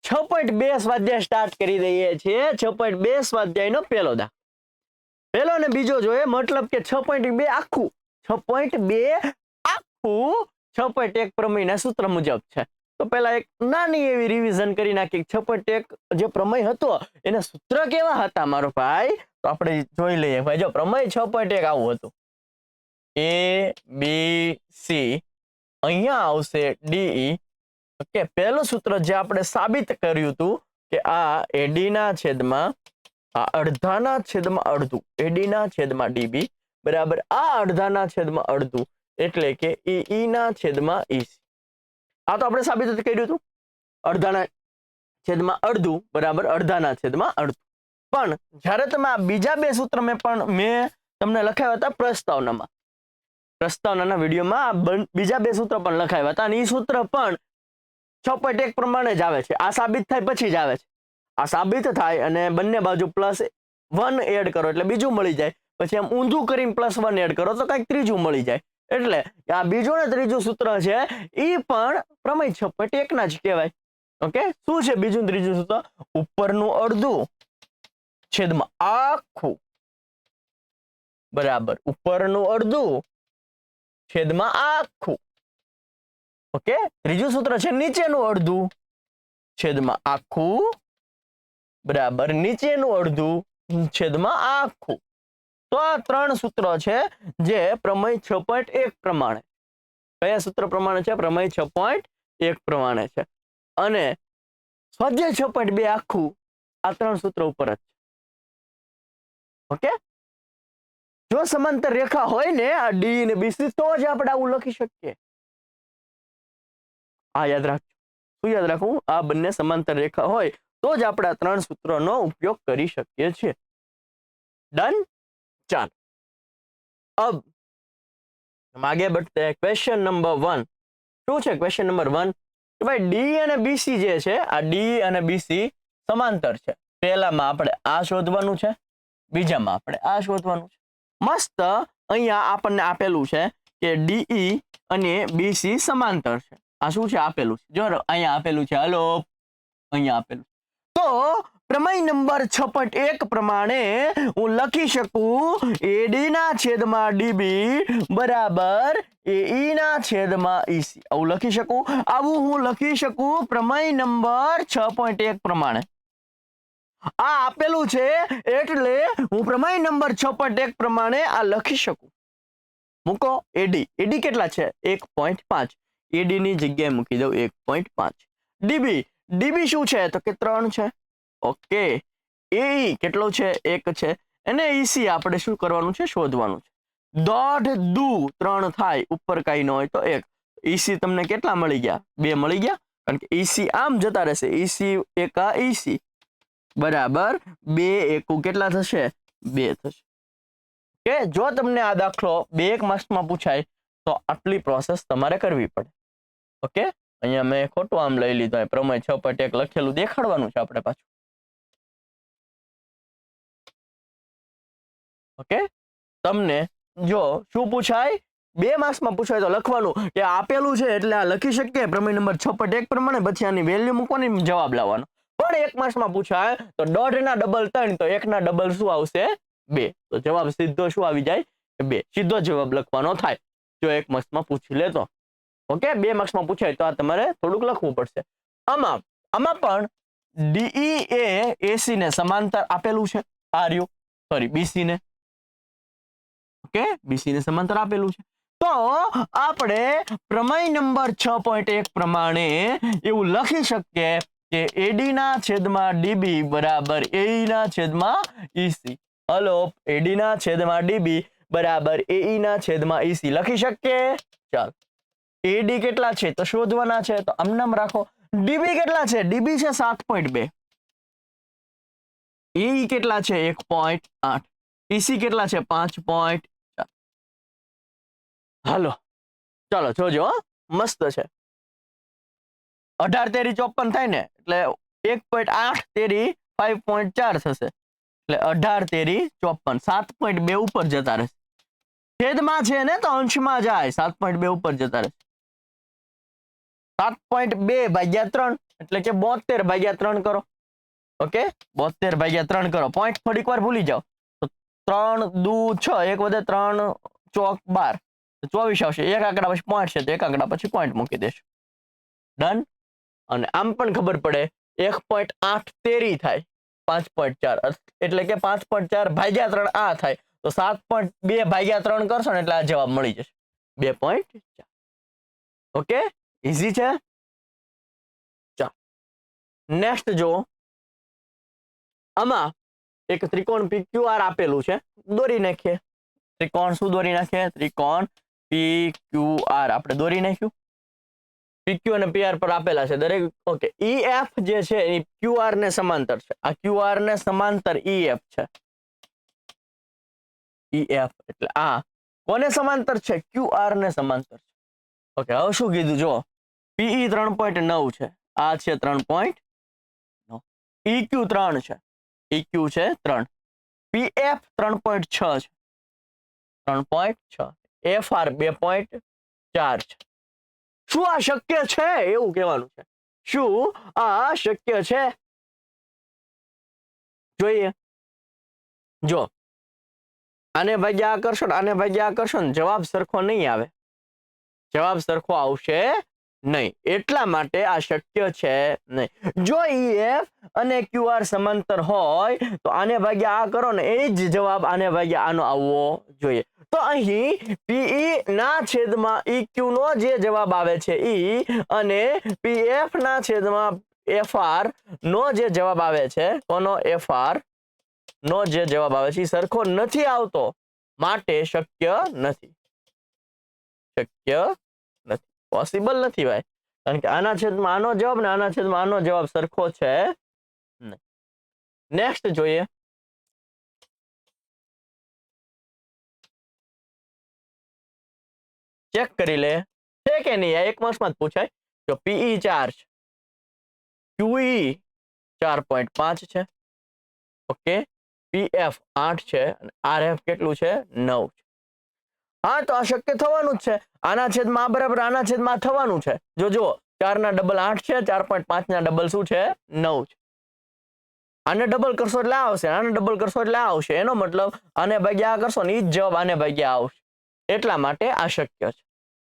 6.2 સ્વાધ્યાય સ્ટાર્ટ કરી દઈએ છીએ 6.2 સ્વાધ્યાયનો પહેલો દાખલો પહેલો અને બીજો જોઈએ મતલબ કે 6.2 આખું 6.2 આખું 6.1 પ્રમેયના સૂત્ર મુજબ છે તો પહેલા એક નાની એવી રિવિઝન કરી નાખી 6.1 જે પ્રમેય હતો એના સૂત્ર કેવા હતા મારો ભાઈ તો આપણે જોઈ લઈએ ભાઈ જો પ્રમેય 6.1 આવું હતું A B C અહીંયા આવશે D ઓકે પહેલું સૂત્ર જે આપણે સાબિત કર્યું હતું કે આ AD ના છેદમાં આ અડધાના છેદમાં અડધું AD ના છેદમાં DB બરાબર આ અડધાના છેદમાં અડધું એટલે કે EE ના છેદમાં EC આ તો આપણે સાબિત કર્યું હતું અડધાના છેદમાં અડધું બરાબર અડધાના છેદમાં અડધું પણ જ્યારે તમે આ બીજા બે સૂત્ર મેં તમને લખાવ્યા હતા પ્રસ્તાવનાના વિડીયોમાં બીજા બે સૂત્ર પણ લખાવ્યા હતા અને એ સૂત્ર પણ 6.1 પ્રમાણે જ આવે છે આ સાબિત થાય પછી જ આવે છે આ સાબિત થાય અને બંને બાજુ +1 એડ કરો એટલે બીજું મળી જાય પછી આમ ઊંધું કરીને +1 એડ કરો તો કંઈક ત્રીજું મળી જાય એટલે આ બીજું ને ત્રીજું સૂત્ર છે એ પણ પ્રમેય 6.1 ના જ કહેવાય ઓકે શું છે બીજું ત્રીજું સૂત્ર ઉપરનું અડધું છેદમાં આખું બરાબર ઉપરનું અડધું છેદમાં આખું ઓકે ત્રીજું સૂત્ર છે નીચેનું અડધું છેદમાં આખું બરાબર નીચેનું અડધું છેદમાં આખું તો આ ત્રણ સૂત્રો છે જે પ્રમેય 6.1 પ્રમાણે કયા સૂત્ર પ્રમાણે છે પ્રમેય 6.1 પ્રમાણે છે અને સ્વાધ્યાય 6.2 આખું આ ત્રણ સૂત્ર ઉપર જ છે ઓકે જો સમાંતર રેખા હોય ને આ D અને BC તો જ આપણે આવું લખી શકીએ આ યાદ રાખજો શું યાદ રાખવું આ બંને સમાંતર રેખા હોય તો જ આપણે આ ત્રણ સૂત્રોનો ઉપયોગ કરી શકીએ છીએ डन चल अब हम आगे बढ़ते हैं क्वेश्चन नंबर 1 શું છે ક્વેશ્ચન નંબર 1 કે ભાઈ D અને BC જે છે આ D અને BC સમાંતર છે પહેલામાં આપણે આ શોધવાનું છે બીજામાં આપણે આ શોધવાનું છે મસ્ત અહીંયા આપણને આપેલું છે કે DE અને BC સમાંતર છે આ શું છે આપેલું છે જો અહીંયા આપેલું છે હલો અહીંયા આપેલું તો પ્રમેય નંબર 6.1 પ્રમાણે હું લખી શકું AD ના છેદમાં DB બરાબર AE ના છેદમાં EC આવું લખી શકું આવું હું લખી શકું પ્રમેય નંબર 6.1 પ્રમાણે આ આપેલું છે એટલે હું પ્રમેય નંબર 6.1 પ્રમાણે આ લખી શકું મૂકો AD કેટલા છે 1.5 AD ની જગ્યાએ મૂકી દઉં 1.5 DB શું છે તો કે 3 છે ઓકે AE કેટલો છે 1 છે અને EC આપણે શું કરવાનું છે શોધવાનું છે દોઢ દુ 3 થાય ઉપર કાઈ ન હોય તો 1 EC તમને કેટલા મળી ગયા 2 મળી ગયા કારણ કે EC આમ જતા રહેશે EC એકા EC બરાબર 2 એકુ કેટલા થશે 2 થશે કે જો તમને આ દાખલો 2 માર્ક્સમાં પૂછાય તો આટલી પ્રોસેસ તમારે કરવી પડે ઓકે અહીંયા મેં ખોટું આમ લઈ લીધું પ્રમેય 6.1 લખેલું દેખાડવાનું છે આપણે પાછું ઓકે તમને જો શું પૂછાય 2 માર્ક્સમાં પૂછાય તો લખવાનું કે આપેલું છે એટલે આ લખી શકીએ પ્રમેય નંબર 6.1 પ્રમાણે પછી આની વેલ્યુ મૂકવાની જવાબ લાવવાનો પણ 1 માર્ક્સમાં પૂછાય તો દોઢ ના ડબલ 3 તો 1 ના ડબલ શું આવશે 2 તો જવાબ સીધો શું આવી જાય 2 સીધો જવાબ લખવાનો થાય જો 1 માર્ક્સમાં પૂછી લે તો ઓકે 2 માર્ક્સમાં પૂછાય તો આ તમારે થોડુંક લખવું પડશે આમાં પણ DE એ AC ને સમાંતર આપેલું છે આ રહ્યું સોરી BC ને ઓકે BC ને સમાંતર આપેલું છે તો આપણે પ્રમેય નંબર 6.1 પ્રમાણે એવું લખી શકીએ કે AD ના છેદમાં DB બરાબર AE ના છેદમાં EC હલો AD ના છેદમાં DB બરાબર AE ના છેદમાં EC લખી શકીએ ચાલ AD કેટલા છે તો શોધવાના છે તો આમ નામ રાખો DB કેટલા છે DB છે 7.2 AE કેટલા છે 1.8 EC કેટલા છે 5. હાલો ચાલો જોજો મસ્ત છે 18 તેરી 54 થાય ને એટલે 1.8 તેરી 5.4 થશે એટલે 18 તેરી 54 7.2 ઉપર જતા રહેશે છેદમાં છે ને તો અંશમાં જાય 7.2 ઉપર જતા રહેશે 7.2 ભાગ્યા 3 એટલે કે 72 ભાગ્યા 3 કરો. ઓકે, 72 ભાગ્યા 3 કરો. પોઈન્ટ થોડીક વાર ભૂલી જાઓ તો 3 દુ 6, 1 વધે 3 ચોક 12, 24 આવશે. એક આંકડા પછી પોઈન્ટ છે તો એક આંકડા પછી પોઈન્ટ મૂકી દેશું. ડન. અને આમ પણ ખબર પડે 1.8 તેરી થાય 5.4 એટલે કે 5.4 ભાગ્યા 3 આ થાય તો 7.2 ભાગ્યા 3 કરશો ને એટલે આ જવાબ મળી જશે 2.4. ઓકે, ઈઝી છે. ચાલો નેક્સ્ટ જો, આમાં એક ત્રિકોણ PQR આપેલું છે, દોરી નાખીએ. ત્રિકોણ શું દોરી નાખીએ? ત્રિકોણ PQR આપણે દોરી નાખ્યું. PQ અને PR પર આપેલા છે દરેક. ઓકે, EF જે છે એ QR ને સમાંતર છે. આ QR ને સમાંતર EF છે. EF એટલે આ કોને સમાંતર છે? QR ને સમાંતર છે. ઓકે, હવે શું કીધું જો, PE 3.9 છે, આ છે 3.9, EQ 3 છે, EQ છે 3, PF 3.6 છે, 3.6, FR 2.4 છે. શું આ શક્ય છે એવું કહેવાનું છે. શું આ શક્ય છે? જોઈએ. જો આને ભાગ્યા આ કરશો, આને ભાગ્યા આ કરશો ને જવાબ સરખો નહીં આવે. જવાબ સરખો આવશે નહીં. એટલા માટે આ શક્ય છે નહીં. જો EF અને QR સમાંતર હોય તો આને ભાગ્યા આ કરો ને એ જ જવાબ આને ભાગ્યા આનો આવવો જોઈએ. તો અહીં PE ના છેદમાં EQ નો જે જવાબ આવે છે E અને PF ના છેદમાં FR નો જે જવાબ આવે છે, કોનો? FR નો જે જવાબ આવે છે એ સરખો નથી આવતો, માટે શક્ય નથી. શક્ય નથી, પોસિબલ નથી ભાઈ. કારણ કે આના છેદમાં આનો જવાબ ને આના છેદમાં આનો જવાબ સરખો છે નહીં. નેક્સ્ટ જોઈએ. ચેક કરી લે છે કે નહીં. આ એક માર્ક્સમાં જ પૂછાય. જો PE 4 છે, QE 4.5 છે, ઓકે, PF 8 છે અને RF કેટલું છે? 9 છે. હા, તો આ શક્ય થવાનું જ છે. આના છેદમાં આ બરાબર આના છેદમાં થવાનું છે. જો જુઓ, 4 ના ડબલ 8 છે, 4.5 ના ડબલ શું છે? 9 છે. આને ડબલ કરશો એટલે આવશે, આને ડબલ કરશો એટલે આવશે. એનો મતલબ આને ભાગ્યા આ કરશો ને એ જ જવાબ આને ભાગ્યા આવશે. એટલા માટે આ શક્ય છે.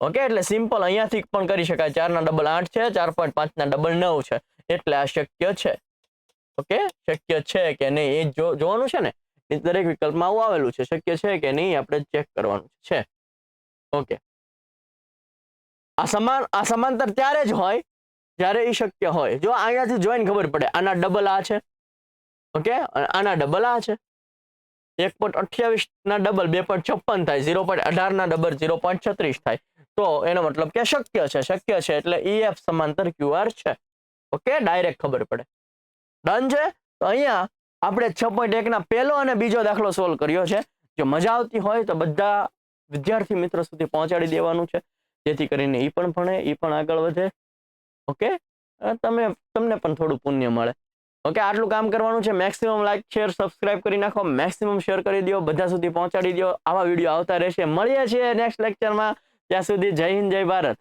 ઓકે, એટલે સિમ્પલ અહીંયાથી પણ કરી શકાય. 4 ના ડબલ 8 છે, 4.5 ના ડબલ 9 છે, એટલે આ શક્ય છે. ઓકે, શક્ય છે કે નહીં એ જોવાનું છે ને. દરેક વિકલ્પમાં આવું આવેલું છે. શક્ય છે કે નહીં આપણે ચેક કરવાનું છે. ઓકે, આ સમાંતર ત્યારે જ હોય જ્યારે એ શક્ય હોય. જો અહીંયાથી જોઈને ખબર પડે આના ડબલ આ છે, ઓકે, આના ડબલ આ છે. 1.28 ના ડબલ 2.56 થાય, 0.18 ના ડબલ 0.36 થાય. તો એનો મતલબ કે શક્ય છે. શક્ય છે એટલે EF સમાંતર QR છે. ઓકે, ડાયરેક્ટ ખબર પડે. ડન છે. તો અહીંયા આપણે 6.1 ના પહેલો અને બીજો દાખલો સોલ્વ કર્યો છે. જો મજા આવતી હોય તો બધા વિદ્યાર્થી મિત્રો સુધી પહોંચાડી દેવાનું છે, જેથી કરીને એ પણ ભણે, એ પણ આગળ વધે. ઓકે, તમને પણ થોડું પુણ્ય મળે. ઓકે, આટલું કામ કરવાનું છે. મેક્સિમમ લાઈક, શેર, સબસ્ક્રાઇબ કરી નાખો. મેક્સિમમ શેર કરી દો, બધા સુધી પહોંચાડી દો. આવા વિડીયો આવતા રહેશે. મળીએ છીએ નેક્સ્ટ લેક્ચરમાં. ત્યાં સુધી જય હિન્દ, જય ભારત.